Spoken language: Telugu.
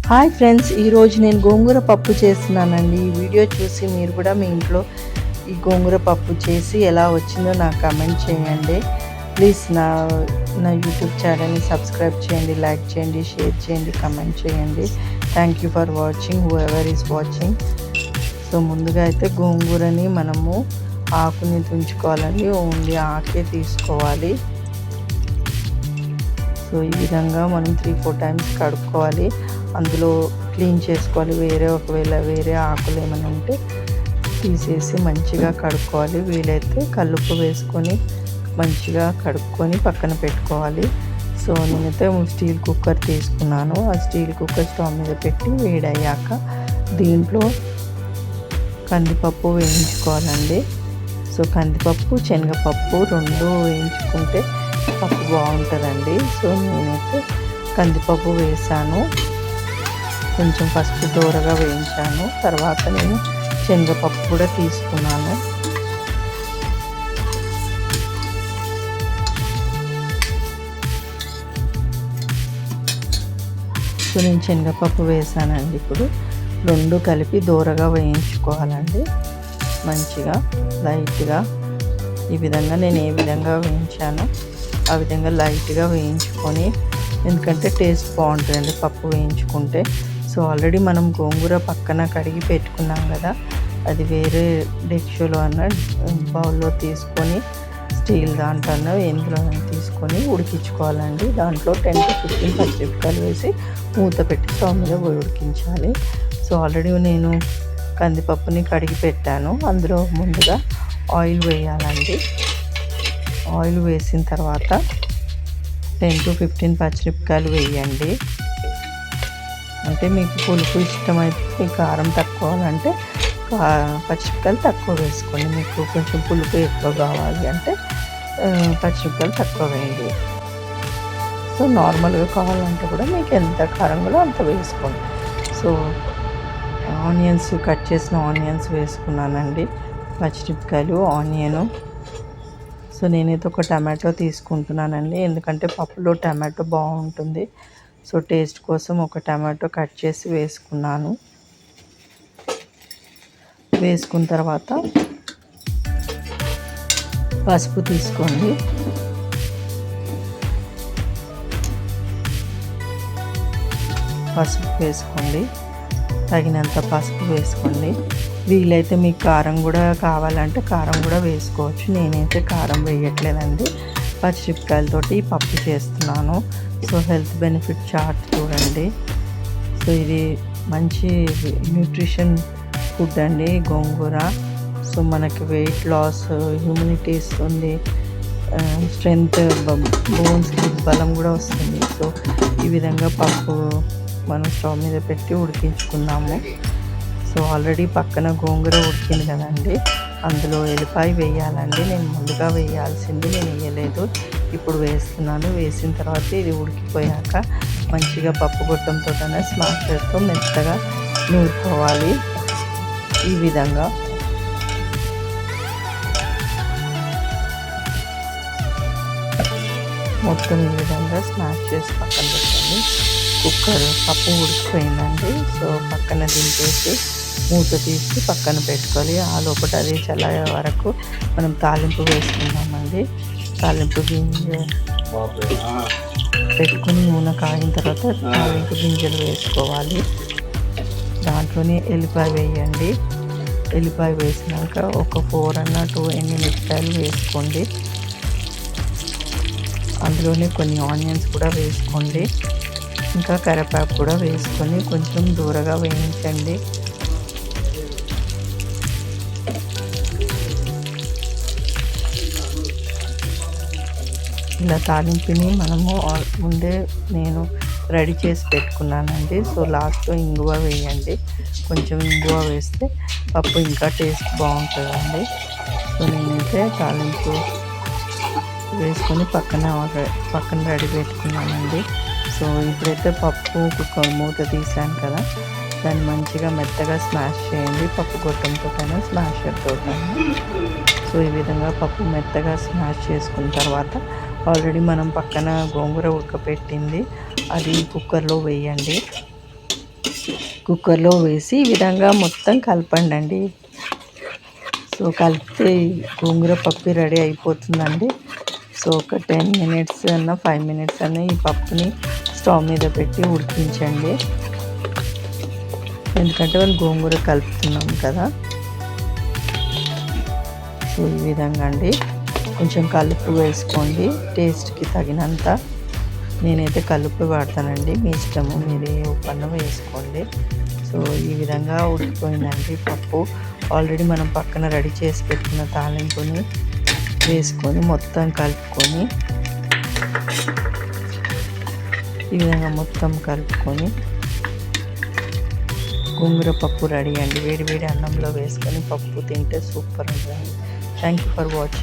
హాయ్ ఫ్రెండ్స్, ఈరోజు నేను గోంగూర పప్పు చేస్తున్నానండి. ఈ వీడియో చూసి మీరు కూడా మీ ఇంట్లో ఈ గోంగూర పప్పు చేసి ఎలా వచ్చిందో నాకు కమెంట్ చేయండి. ప్లీజ్ నా యూట్యూబ్ ఛానల్ని సబ్స్క్రైబ్ చేయండి, లైక్ చేయండి, షేర్ చేయండి, కమెంట్ చేయండి. Thank you for watching, who ever is watching. So ముందుగా అయితే గోంగూరని మనము ఆకుని తుంచుకోవాలండి. ఓన్లీ ఆకే తీసుకోవాలి. సో ఈ విధంగా మనం 3-4 టైమ్స్ కడుక్కోవాలి. అందులో క్లీన్ చేసుకోవాలి. ఒకవేళ వేరే ఆకులు ఏమైనా ఉంటే తీసేసి మంచిగా కడుక్కోవాలి. వీలైతే కల్లుప్పు వేసుకొని మంచిగా కడుక్కొని పక్కన పెట్టుకోవాలి. సో నేనైతే స్టీల్ కుక్కర్ తీసుకున్నాను. ఆ స్టీల్ కుక్కర్ స్టవ్ మీద పెట్టి వేడయ్యాక దీంట్లో కందిపప్పు వేయించుకోవాలండి. సో కందిపప్పు, శనగపప్పు రెండు వేయించుకుంటే పప్పు బాగుంటుందండి. సో నేనైతే కందిపప్పు వేసాను, కొంచెం పసుపు దూరగా వేయించాను. తర్వాత నేను శనగపప్పు కూడా తీసుకున్నాను. సో నేను శనగపప్పు వేసానండి. ఇప్పుడు రెండు కలిపి దూరగా వేయించుకోవాలండి. మంచిగా లైట్గా ఈ విధంగా నేను ఏ విధంగా వేయించానో ఆ విధంగా లైట్గా వేయించుకొని, ఎందుకంటే టేస్ట్ బాగుంటుందండి పప్పు వేయించుకుంటే. సో ఆల్రెడీ మనం గోంగూర పక్కన కడిగి పెట్టుకున్నాం కదా, అది వేరే డెక్షోలో బౌల్లో తీసుకొని స్టీల్ దాంట్లో ఎందులో తీసుకొని ఉడికించుకోవాలండి. దాంట్లో 10-15 పచ్చిమిరపకాయలు వేసి మూత పెట్టి స్టవ్ మీద పోయి ఉడికించాలి. సో ఆల్రెడీ నేను కందిపప్పుని కడిగి పెట్టాను. అందులో ముందుగా ఆయిల్ వేయాలండి. ఆయిల్ వేసిన తర్వాత 10-15 పచ్చిమిరపకాయలు వేయండి. అంటే మీకు పులుపు ఇష్టమైతే, మీకు కారం తక్కువ అంటే పచ్చిమిరపకాయలు తక్కువ వేసుకోండి. మీకు కొంచెం పులుపు ఎక్కువ కావాలి అంటే పచ్చిమిరపకాయలు తక్కువ వేయండి. సో నార్మల్గా కావాలంటే కూడా మీకు ఎంత కారం కూడా అంత వేసుకోండి. సో ఆనియన్స్, కట్ చేసిన ఆనియన్స్ వేసుకున్నానండి, పచ్చిమిరపకాయలు, ఆనియను. సో నేనైతే ఒక టమాటో తీసుకుంటున్నానండి, ఎందుకంటే పప్పులో టమాటో బాగుంటుంది. సో టేస్ట్ కోసం ఒక టమాటో కట్ చేసి వేసుకున్నాను. వేసుకున్న తర్వాత పసుపు తీసుకోండి. పసుపు వేసుకోండి, తగినంత పసుపు వేసుకోండి. వీలైతే మీకు కారం కూడా కావాలంటే కారం కూడా వేసుకోవచ్చు. నేనైతే కారం వేయట్లేదండి, పచ్చిమిరపకాయలతోటి పప్పు చేస్తున్నాను. సో హెల్త్ బెనిఫిట్ చార్ట్ చూడండి. సో ఇది మంచి న్యూట్రిషన్ ఫుడ్ అండి గోంగూర. సో మనకి వెయిట్ లాస్, ఇమ్యూనిటీ ఇస్తుంది, స్ట్రెంగ్త్, బోన్స్కి బలం కూడా వస్తుంది. సో ఈ విధంగా పప్పు మనం స్టవ్ మీద పెట్టి ఉడికించుకున్నాము. సో ఆల్రెడీ పక్కన గోంగూర ఉడికింది కదండి, అందులో ఎల్లిపాయ వేయాలండి. నేను ముందుగా వేయాల్సింది నేను వేయలేదు, ఇప్పుడు వేస్తున్నాను. వేసిన తర్వాత ఇది ఉడికిపోయాక మంచిగా పప్పు గొట్టంతోనే స్మాషర్తో మెత్తగా నూరుకోవాలి. ఈ విధంగా మొత్తం ఈ విధంగా స్మాష్ చేసి పక్కన పెట్టండి. కుక్కర్ పప్పు ఉడికిపోయిందండి. సో పక్కన దింపేసి మూత తీసి పక్కన పెట్టుకోవాలి. ఆ లోపల అది చల్లగా వరకు మనం తాలింపు వేసుకుందామండి. తాలింపు గింజ పెట్టుకుని నూనె కాగిన తర్వాత తాలింపు గింజలు వేసుకోవాలి. దాంట్లోనే ఎల్లిపాయ వేయండి. ఎల్లిపాయ వేసినాక ఒక 4-2 ఎండుమిరపకాయలు వేసుకోండి. అందులోనే కొన్ని ఆనియన్స్ కూడా వేసుకోండి. ఇంకా కరివేపాకు కూడా వేసుకొని కొంచెం దూరగా వేయించండి. ఇలా తాలింపుని మనము ముందే నేను రెడీ చేసి పెట్టుకున్నానండి. సో లాస్ట్లో ఇంగువ వేయండి. కొంచెం ఇంగువ వేస్తే పప్పు ఇంకా టేస్ట్ బాగుంటుందండి. సో నేనైతే తాలింపు వేసుకొని పక్కన రెడీ పెట్టుకున్నానండి. సో ఇప్పుడైతే పప్పు కుక్కర్ మూత తీసాను కదా, దాన్ని మంచిగా మెత్తగా స్మాష్ చేయండి. పప్పు గొట్టంతో స్మాషర్తో. సో ఈ విధంగా పప్పు మెత్తగా స్మాష్ చేసుకున్న తర్వాత ఆల్రెడీ మనం పక్కన గోంగూర ఉడకపెట్టింది అది కుక్కర్లో వేయండి. కుక్కర్లో వేసి ఈ విధంగా మొత్తం కలపండి. సో కలిపితే గోంగూర పప్పు రెడీ అయిపోతుందండి. సో ఒక 10 మినిట్స్ అన్నా 5 మినిట్స్ అన్నా ఈ పప్పుని స్టవ్ మీద పెట్టి ఉడికించండి. ఎందుకంటే మనం గోంగూర కలుపుతున్నాం కదా. సో ఈ విధంగా అండి కొంచెం కలుపు వేసుకోండి టేస్ట్కి తగినంత. నేనైతే కలుపు వాడతానండి, మీ ఇష్టము, మీరు ఏ ఉప్పన్న వేసుకోండి. సో ఈ విధంగా ఉడికిపోయిందండి పప్పు. ఆల్రెడీ మనం పక్కన రెడీ చేసి పెట్టుకున్న తాలింపుని వేసుకొని మొత్తం కలుపుకొని ఈ విధంగా మొత్తం కలుపుకొని గోంగూర పప్పు రెడీ అండి. వేడి వేడి అన్నంలో వేసుకొని పప్పు తింటే సూపర్ ఉంటుంది. Thank you for watching.